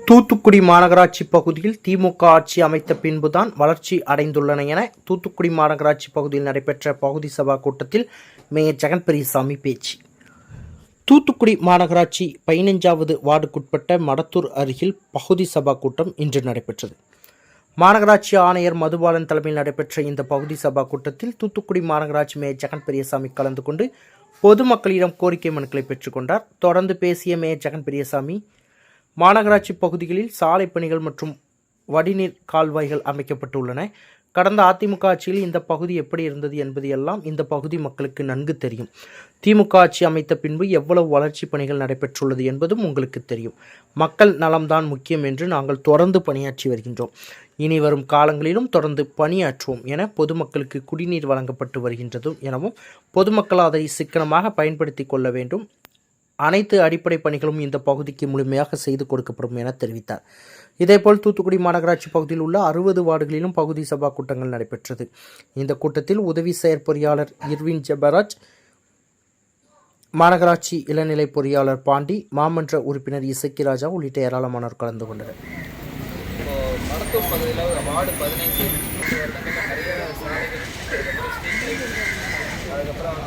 தூத்துக்குடி மாநகராட்சி பகுதியில் திமுக ஆட்சி அமைத்த பின்புதான் வளர்ச்சி அடைந்துள்ளன என தூத்துக்குடி மாநகராட்சி பகுதியில் நடைபெற்ற பகுதி சபா கூட்டத்தில் மேயர் ஜெகன் பெரியசாமி பேச்சு. தூத்துக்குடி மாநகராட்சி 15வது வார்டுக்குட்பட்ட மடத்தூர் அருகில் பகுதி சபா கூட்டம் இன்று நடைபெற்றது. மாநகராட்சி ஆணையர் மதுபாலன் தலைமையில் நடைபெற்ற இந்த பகுதி சபா கூட்டத்தில் தூத்துக்குடி மாநகராட்சி மேயர் ஜெகன் பெரியசாமி கலந்து கொண்டு பொதுமக்களிடம் கோரிக்கை மனுக்களை பெற்றுக்கொண்டார். தொடர்ந்து பேசிய மேயர் ஜெகன் பெரியசாமி, மாநகராட்சி பகுதிகளில் சாலை பணிகள் மற்றும் வடிநீர் கால்வாய்கள் அமைக்கப்பட்டுள்ளன. கடந்த அதிமுக ஆட்சியில் இந்த பகுதி எப்படி இருந்தது என்பது எல்லாம் இந்த பகுதி மக்களுக்கு நன்கு தெரியும். திமுக ஆட்சி அமைத்த பின்பு எவ்வளவு வளர்ச்சி பணிகள் நடைபெற்றுள்ளது என்பதும் உங்களுக்கு தெரியும். மக்கள் நலம்தான் முக்கியம் என்று நாங்கள் தொடர்ந்து பணியாற்றி வருகின்றோம். இனி வரும் காலங்களிலும் தொடர்ந்து பணியாற்றுவோம் என பொதுமக்களுக்கு குடிநீர் வழங்கப்பட்டு வருகின்றதும் எனவும் பொதுமக்கள் அதை சிக்கனமாக பயன்படுத்தி கொள்ள வேண்டும். அனைத்து அடிப்படை பணிகளும் இந்த பகுதிக்கு முழுமையாக செய்து கொடுக்கப்படும் என தெரிவித்தார். இதேபோல் தூத்துக்குடி மாநகராட்சி பகுதியில் உள்ள 60 வார்டுகளிலும் பகுதி சபா கூட்டங்கள் நடைபெற்றது. இந்த கூட்டத்தில் உதவி செயற்பொறியாளர் இர்வின் ஜெபராஜ், மாநகராட்சி இளநிலை பொறியாளர் பாண்டி, மாமன்ற உறுப்பினர் இசக்கி ராஜா உள்ளிட்ட ஏராளமானோர் கலந்து கொண்டனர். மடத்தூர் பகுதியில் வார்டு 15 நிறைய சாலைகள், அதுக்கப்புறம்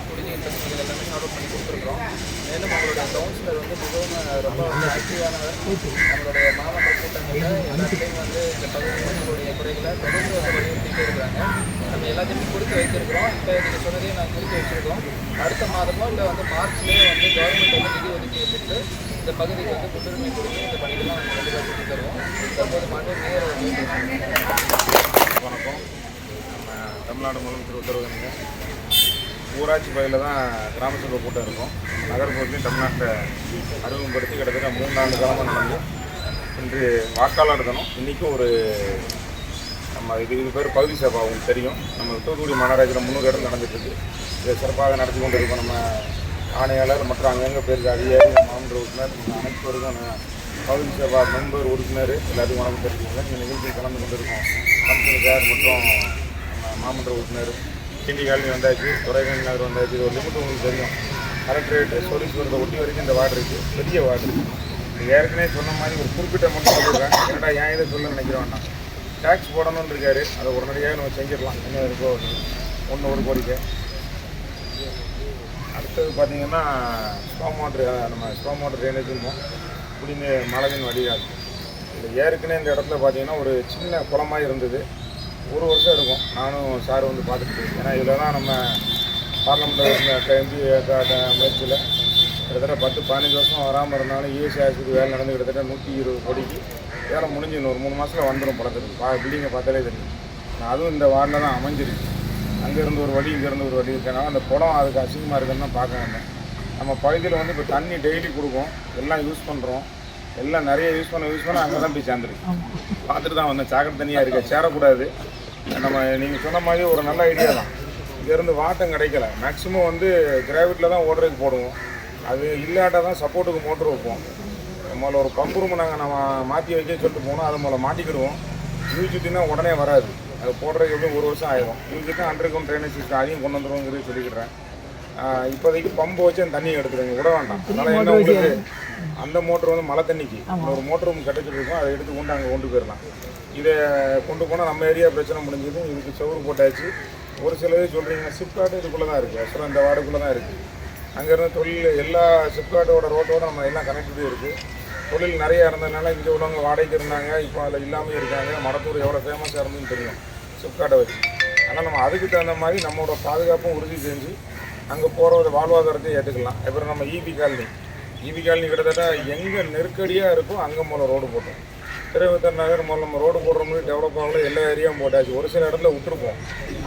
குடிநீர் பிரச்சனைகள் எல்லாமே சால்வ் பண்ணி கொடுத்துருக்கோம். மேலும் அவங்களுடைய கவுன்சிலர் மிகவும் ரொம்ப ஆக்டிவானவர். நம்மளுடைய மாவட்ட கூட்டங்களில் எல்லாத்தையும் இந்த பகுதி மக்களுடைய குறைகளை தொடர்ந்து வலியுறுத்திட்டே இருக்கிறாங்க. நம்ம எல்லாத்தையுமே குறித்து வைத்திருக்கிறோம். இப்போ நீங்கள் சொன்னதையும் நான் குறித்து வச்சுருக்கோம். அடுத்த மாதமோ இல்லை மார்ச்லேயே கவர்மெண்ட் நிதி ஒதுக்கீடு பெற்று இந்த பகுதிக்கு முன்னுரிமை கொடுத்து இந்த பணிகள்லாம் நம்ம கண்டிப்பாக செஞ்சு தருவோம். தற்போது மாநில மேயர் வணக்கம். நம்ம தமிழ்நாடு முதலமைச்சர் உத்தரவுங்க ஊராட்சி பகுதியில் தான் கிராம சபை கூட்டம் இருக்கும். நகர்ப்புறத்தையும் தமிழ்நாட்டில் அறிமுகப்படுத்தி கிட்டத்தட்ட 3 ஆண்டு காலமாக நடந்து இன்று வாக்காளர் தினம். இன்றைக்கும் நம்ம இது பேர் பகுதி சபா உங்களுக்கு தெரியும். நம்ம தூத்துக்குடி மாநகராட்சியில் 300 இடம் நடந்துட்டுருக்கு. இதை சிறப்பாக நடத்தி கொண்டு இருக்கோம். நம்ம ஆணையாளர் மற்றும் அங்கங்கே பேருக்கு அதிகாரி, மாமன்ற உறுப்பினர், அனைத்து பகுதி சபா மெம்பர் உறுப்பினர் எல்லாத்துக்கும் வணக்கம் தெரிவிக்கிறேன். இந்த நிகழ்ச்சியில் கலந்து கொண்டிருக்கோம். கமிஷனர் சார் மற்றும் மாமன்ற உறுப்பினர் கிண்டி காலனி வந்தாச்சு, துறைகணி நகர் வந்தாச்சு. இது ஒரு லிமிட் உங்களுக்கு தெரியும். கலெக்டரேட்டு சோழீஸ்வரத்தை ஒட்டி வரைக்கும் இந்த வார்டு இருக்குது. பெரிய வார்டு இருக்குது. ஏற்கனவே சொன்ன மாதிரி ஒரு குறிப்பிட்ட மட்டும் சொல்லிடுறேன். ஏன்னா ஏன் இதை சொல்ல நினைக்கிற வேண்டாம். டேக்ஸ் போடணும்னு இருக்காரு. அதை உடனடியாக நம்ம செஞ்சிடலாம். என்ன இருக்கோ ஒரு கோரிக்கை. அடுத்தது பார்த்திங்கன்னா ஸ்டாம் வாட்டர் ட்ரைனேஜும் குடிநீர் மழையின் வடிகால். இது ஏற்கனவே இந்த இடத்துல பார்த்திங்கன்னா ஒரு சின்ன குளமாக இருந்தது. 1 வருஷம் இருக்கும். நானும் சார் பார்த்துட்டு இருக்கேன். ஏன்னா இதில் தான் நம்ம பார்லமெண்ட் எம்பி முயற்சியில் கிட்டத்தட்ட 10-15 வருஷம் வராமல் இருந்தாலும் யூஎஸ்ஏ ஆஸ்பத்திரி வேலை நடந்து கிட்டத்தட்ட 120 கோடிக்கு வேலை முடிஞ்சு இன்னொரு 3 மாதத்தில் வந்துடும் படத்துக்கு. பில்டிங்கை பார்த்தாலே தெரியும். அதுவும் இந்த வார்டில் தான் அமைஞ்சிருக்கு. அங்கேருந்து ஒரு வழி, இங்கேருந்து ஒரு வழி இருக்கனால அந்த குளம் அதுக்கு அசிங்கமாக இருக்குன்னு தான் பார்க்க வேண்டாம். நம்ம பகுதியில் இப்போ தண்ணி டெய்லி கொடுக்கும். எல்லாம் யூஸ் பண்ணுறோம். எல்லாம் நிறைய யூஸ் பண்ண அங்கே தான் போய் சேர்ந்துருக்கு. பார்த்துட்டு தான் வந்தேன். சாக்கடை தண்ணியாக இருக்க சேரக்கூடாது. நம்ம நீங்கள் சொன்ன மாதிரி ஒரு நல்ல ஐடியா தான். இங்கேருந்து வாட்டம் கிடைக்கல. மேக்ஸிமம் கிராவிட்டில் தான் ஓடுறதுக்கு போடுவோம். அது இல்லாட்ட தான் சப்போர்ட்டுக்கு மோட்ரு வைப்போம். முதல்ல ஒரு பம்பு ரூம் நம்ம மாற்றி வைக்க சொல்லிட்டு போனோம். அதை முதல்ல மாட்டிக்கிடுவோம். யூஜிட்டினா உடனே வராது. அது போடுறதுக்கு எப்படியும் 1 வருஷம் ஆயிடும். யூஜிட்டு அண்டர் கிரவுண்ட் ட்ரைனேஜ் சிஸ்டம் அதையும் கொண்டு வந்துடுவோங்கிறது சொல்லிக்கிறேன். இப்போதைக்கு பம்பு வச்சு அந்த தண்ணியை எடுத்துருங்க, விட வேண்டாம். அதனால் என்ன உங்களுக்கு அந்த மோட்ரு மழை தண்ணிக்கு ஒரு மோட்ரு ரூம் கிடச்சிட்டு இருக்கும். அதை எடுத்து கொண்டு அங்கே கொண்டு போயிடலாம். இதை கொண்டு போனால் நம்ம ஏரியா பிரச்சனை முடிஞ்சது. இதுக்கு செவரு போட்டாச்சு. ஒரு சிலது சொல்கிறீங்கன்னா சிப்கார்டு இதுக்குள்ளே தான் இருக்குது. ஆக்சுவலாக இந்த வார்டுக்குள்ளே தான் இருக்குது. அங்கேருந்து தொழில் எல்லா சிப்கார்டோட ரோட்டோட நம்ம எல்லாம் கனெக்டிவிட்டி இருக்குது. தொழில் நிறையா இருந்ததுனால இங்கே உள்ளவங்க வாடகைக்கு இருந்தாங்க. இப்போ அதில் இல்லாமல் இருக்காங்க. மடத்தூர் எவ்வளோ ஃபேமஸாக இருந்துன்னு தெரியும் சிப்கார்டை வச்சு. ஆனால் நம்ம அதுக்கு தகுந்த மாதிரி நம்மளோட பாதுகாப்பும் உறுதி செஞ்சு அங்கே போகிற வாழ்வாதாரத்தை ஏற்றுக்கலாம். அப்புறம் நம்ம ஈபி காலனி கிட்டத்தட்ட எங்கே நெருக்கடியாக இருக்கோ அங்கே மூலம் ரோடு போட்டோம். திருவித்தர் நகர் மூலம் நம்ம ரோடு போடுற மாதிரி டெவலப் ஆகல. எல்லா ஏரியாவும் போட்டாச்சு. ஒரு சில இடத்துல விட்டுருப்போம்.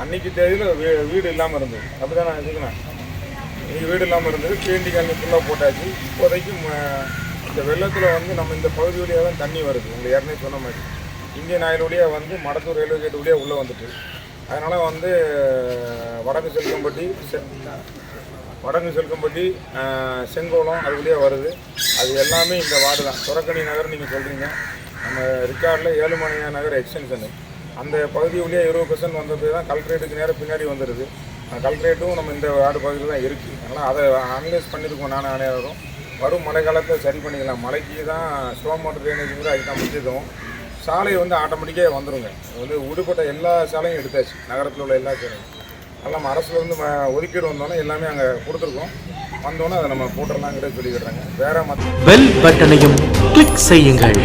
அன்றைக்கி தேதியில் வீடு இல்லாமல் இருந்தது. அப்படி தான் நான் வச்சுக்கிறேன். இன்றைக்கி வீடு இல்லாமல் இருந்தது. கேண்டி காலனி ஃபுல்லாக போட்டாச்சு. இப்போதைக்கு இந்த வெள்ளத்தில் நம்ம இந்த பகுதி வழியாக தான் தண்ணி வருது. உங்களுக்கு ஏற்கனவே சொன்ன மாதிரி இந்தியன் ஆயில் வழியாக மடத்தூர் ரயில்வே கேட் வழியாக உள்ளே வந்துட்டு, அதனால் வடக்கு செல்கம்பட்டி செங்கோலம் அது வழியாக வருது. அது எல்லாமே இந்த வார்டு தான். துறக்கணி நகர் நீங்கள் சொல்கிறீங்க. நம்ம ரிக்கார்டில் 7 மணி நகர் எக்ஸ்டென்ஷனு அந்த பகுதி வழியாக 20% வந்தது தான் கலெக்டரேட்டுக்கு நேரம் பின்னாடி வந்துடுது. கலெக்டரேட்டும் நம்ம இந்த வார்டு பகுதியில் தான் இருக்குது. அதனால் அதை அனலைஸ் பண்ணியிருக்கோம். நான் ஆணையாளரும் வரும் மழை காலத்தில் சரி பண்ணிக்கலாம். மழைக்கு தான் ஸ்டோம் வாட்டர் ட்ரைனேஜுங்கிற அதுக்கு தான் முக்கியத்துவம். சாலை வந்து ஆட்டோமேட்டிக்காக வந்துடுங்க. வந்து விடுபட்ட எல்லா சாலையும் எடுத்தாச்சு, நகரத்தில் உள்ள எல்லா சாலையும். எல்லாம் அரசில் வந்து ஒதுக்கீடு வந்தோன்னே எல்லாமே அங்கே கொடுத்துருக்கோம். வந்தோன்னே அதை நம்ம போட்டுடலாங்கிறத சொல்லிக்கிடுறாங்க. வேறு பெல் பட்டனையும் கிளிக் செய்யுங்கள்.